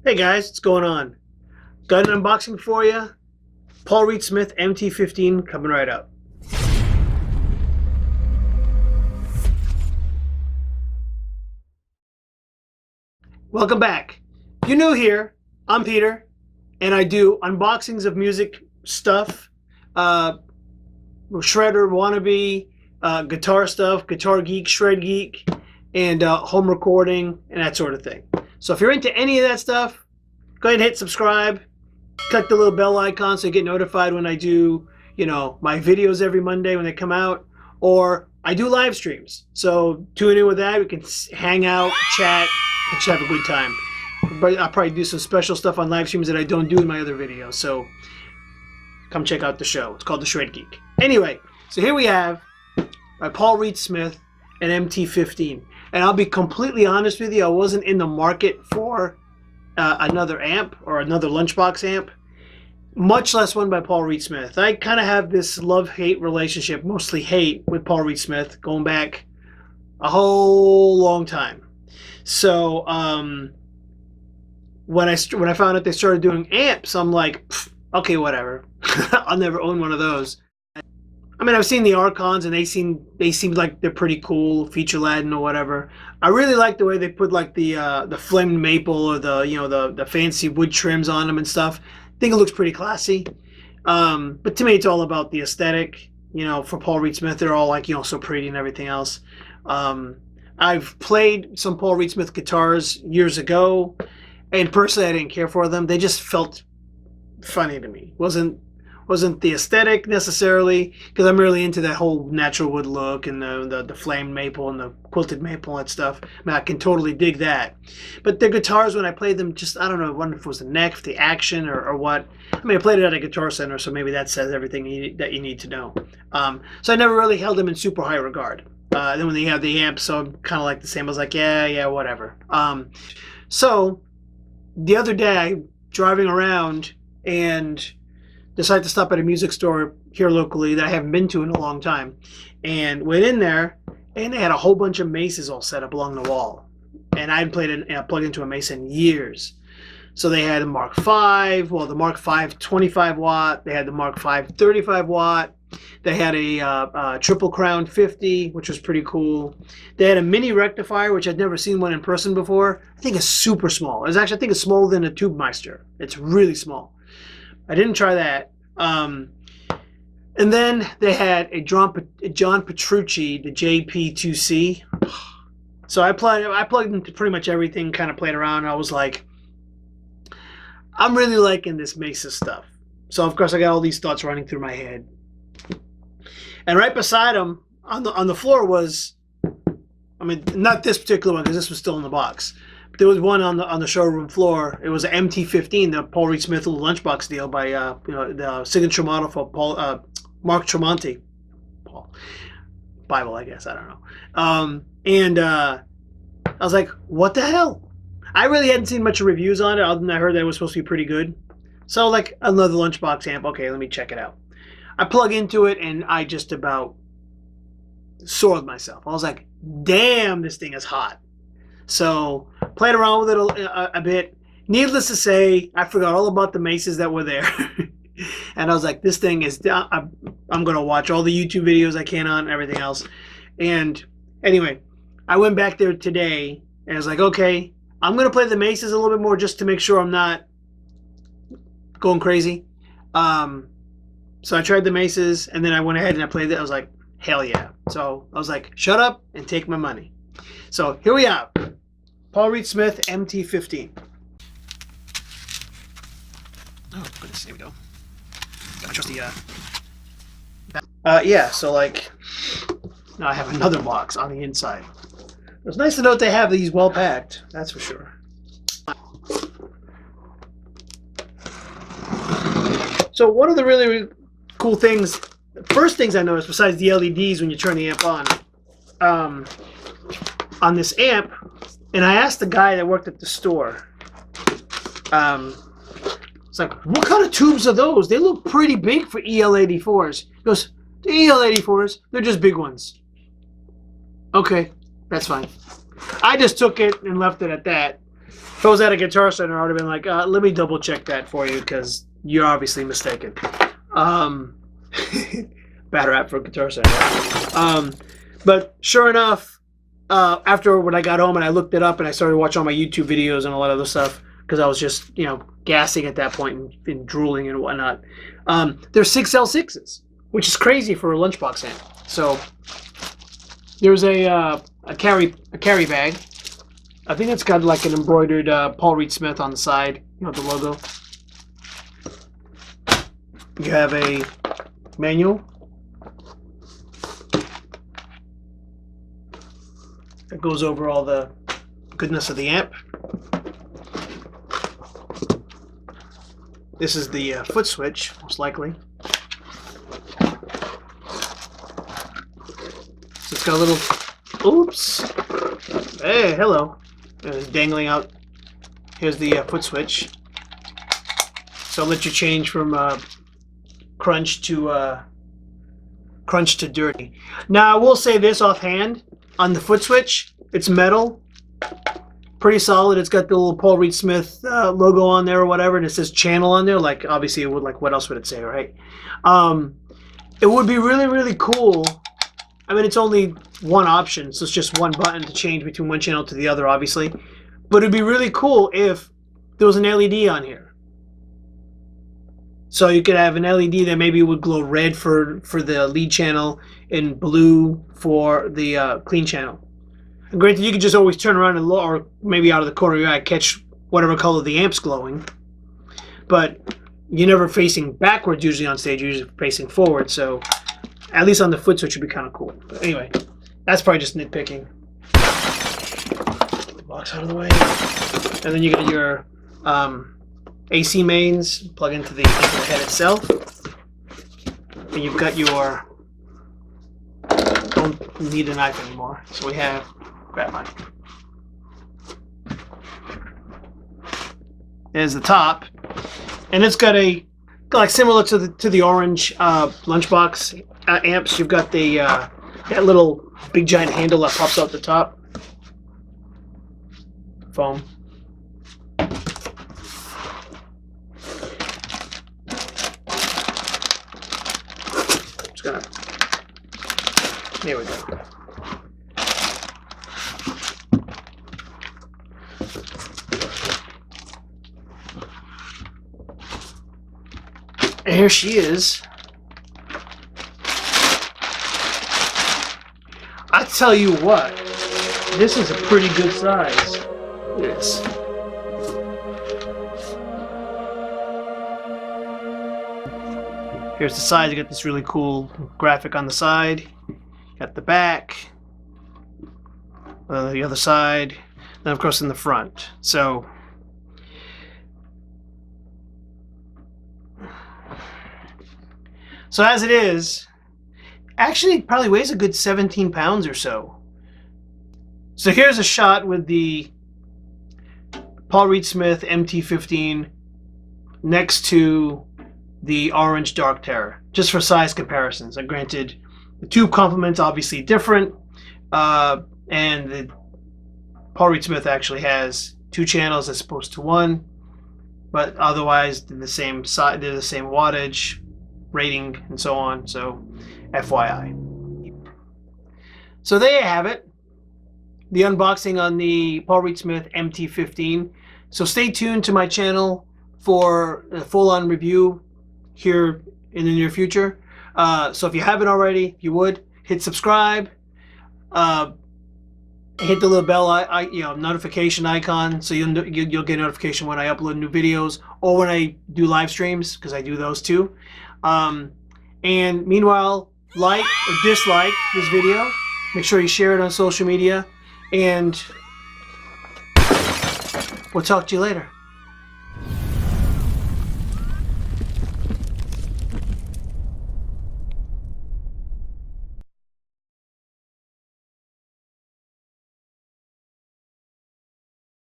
Hey guys, what's going on? Got an unboxing for you. Paul Reed Smith MT15 coming right up. Welcome back. If you're new here, I'm Peter, and I do unboxings of music stuff, shredder, wannabe, guitar stuff, guitar geek, shred geek, and home recording, and that sort of thing. So if you're into any of that stuff, go ahead and hit subscribe. Click the little bell icon so you get notified when I do, my videos every Monday when they come out. Or I do live streams. So tune in with that. We can hang out, chat, and just have a good time. But I'll probably do some special stuff on live streams that I don't do in my other videos. So come check out the show. It's called The Shred Geek. Anyway, so here we have by Paul Reed Smith and MT15. And I'll be completely honest with you, I wasn't in the market for another amp or another lunchbox amp, much less one by Paul Reed Smith. I kind of have this love-hate relationship, mostly hate, with Paul Reed Smith going back a whole long time. So when I found out they started doing amps, I'm like, okay, whatever. I'll never own one of those. I mean, I've seen the Archons and they seem like they're pretty cool, feature laden or whatever. I really like the way they put like the flamed maple or the fancy wood trims on them and stuff. I think it looks pretty classy. But to me, it's all about the aesthetic. For Paul Reed Smith, they're all like so pretty and everything else. I've played some Paul Reed Smith guitars years ago, and personally, I didn't care for them. They just felt funny to me. Wasn't the aesthetic necessarily, because I'm really into that whole natural wood look and the flamed maple and the quilted maple and stuff. I mean, I can totally dig that. But the guitars, when I played them, just, I don't know, I wonder if it was the neck, the action, or what. I mean, I played it at a Guitar Center, so maybe that says everything that you need to know. So I never really held them in super high regard. Then when they have the amp, so I'm kind of like the same. I was like, yeah, whatever. So the other day, driving around and decided to stop at a music store here locally that I haven't been to in a long time, and went in there, and they had a whole bunch of maces all set up along the wall, and I hadn't plugged into a mace in years. So they had the Mark V, well, the Mark V 25 watt, they had the Mark V 35 watt, they had a Triple Crown 50, which was pretty cool. They had a mini rectifier, which I'd never seen one in person before. I think it's super small. I think it's smaller than a Tube Meister. It's really small. I didn't try that. And then they had a John Petrucci, the JP2C. So I plugged into pretty much everything, kind of played around. I was like, I'm really liking this Mesa stuff. So of course I got all these thoughts running through my head. And right beside him on the floor was, I mean, not this particular one because this was still in the box. There was one on the showroom floor. It was an MT15, the Paul Reed Smith little lunchbox deal by the signature model for Mark Tremonti. Bible, I guess, I don't know. And I was like, what the hell? I really hadn't seen much reviews on it, other than I heard that it was supposed to be pretty good. So like another lunchbox amp. Okay, let me check it out. I plug into it and I just about soiled myself. I was like, damn, this thing is hot. So played around with it a bit. Needless to say, I forgot all about the maces that were there. And I was like, this thing is, I'm going to watch all the YouTube videos I can on and everything else. And anyway, I went back there today and I was like, okay, I'm going to play the maces a little bit more just to make sure I'm not going crazy. So I tried the maces and then I went ahead and I played it. I was like, hell yeah. So I was like, shut up and take my money. So here we are. Paul Reed Smith MT15. Oh goodness, here we go. Gotta trust the yeah, so like now I have another box on the inside. It's nice to note they have these well packed, that's for sure. So one of the really cool things, the first things I noticed besides the LEDs when you turn the amp on this amp, and I asked the guy that worked at the store, it's like, what kind of tubes are those? They look pretty big for EL84s. He goes, the EL84s, they're just big ones. Okay, that's fine. I just took it and left it at that. If I was at a Guitar Center, I would have been like, let me double check that for you because you're obviously mistaken. Bad rap for a Guitar Center. But sure enough, after when I got home and I looked it up and I started watching all my YouTube videos and a lot of other stuff because I was just, you know, gassing at that point and drooling and whatnot. They're 6L6s, which is crazy for a lunchbox amp. So there's a carry bag. I think it's got like an embroidered Paul Reed Smith on the side, you know, the logo. You have a manual that goes over all the goodness of the amp. This is the foot switch, most likely. So it's got a little, oops, hey, hello. Dangling out. Here's the foot switch. So I'll let you change from crunch to dirty. Now I will say this offhand on the foot switch, it's metal, pretty solid. It's got the little Paul Reed Smith logo on there or whatever, and it says channel on there. Like obviously it would. Like what else would it say, right? It would be really, really cool. I mean, it's only one option, so it's just one button to change between one channel to the other, obviously. But it'd be really cool if there was an LED on here. So you could have an LED that maybe would glow red for the lead channel and blue for the clean channel. And granted, you could just always turn around and look, or maybe out of the corner of your eye, catch whatever color the amp's glowing. But you're never facing backwards usually on stage, you're usually facing forward, so at least on the foot switch would be kind of cool. But anyway, that's probably just nitpicking. Get the box out of the way. And then you got your AC mains, plug into the head itself. And you've got your, don't need a knife anymore. So we have, grab mine. There's the top. And it's got a, like similar to the orange lunchbox amps. You've got the that little big giant handle that pops out the top. Foam. Just gonna. There we go. And here she is. I tell you what, this is a pretty good size. Look at this. Here's the side. You got this really cool graphic on the side. Got the back, the other side, and of course in the front. So as it is, actually it probably weighs a good 17 pounds or so. So here's a shot with the Paul Reed Smith MT15 next to the orange Dark Terror, just for size comparisons. Granted, the tube complement's obviously different, and the Paul Reed Smith actually has 2 channels as opposed to 1, but otherwise they're the same size, they're the same wattage, rating, and so on. So FYI. So there you have it, the unboxing on the Paul Reed Smith MT15. So stay tuned to my channel for a full-on review here in the near future. So if you haven't already, if you would hit subscribe, hit the little bell notification icon, so you'll get notification when I upload new videos or when I do live streams, because I do those too. And meanwhile, like or dislike this video. Make sure you share it on social media, and we'll talk to you later.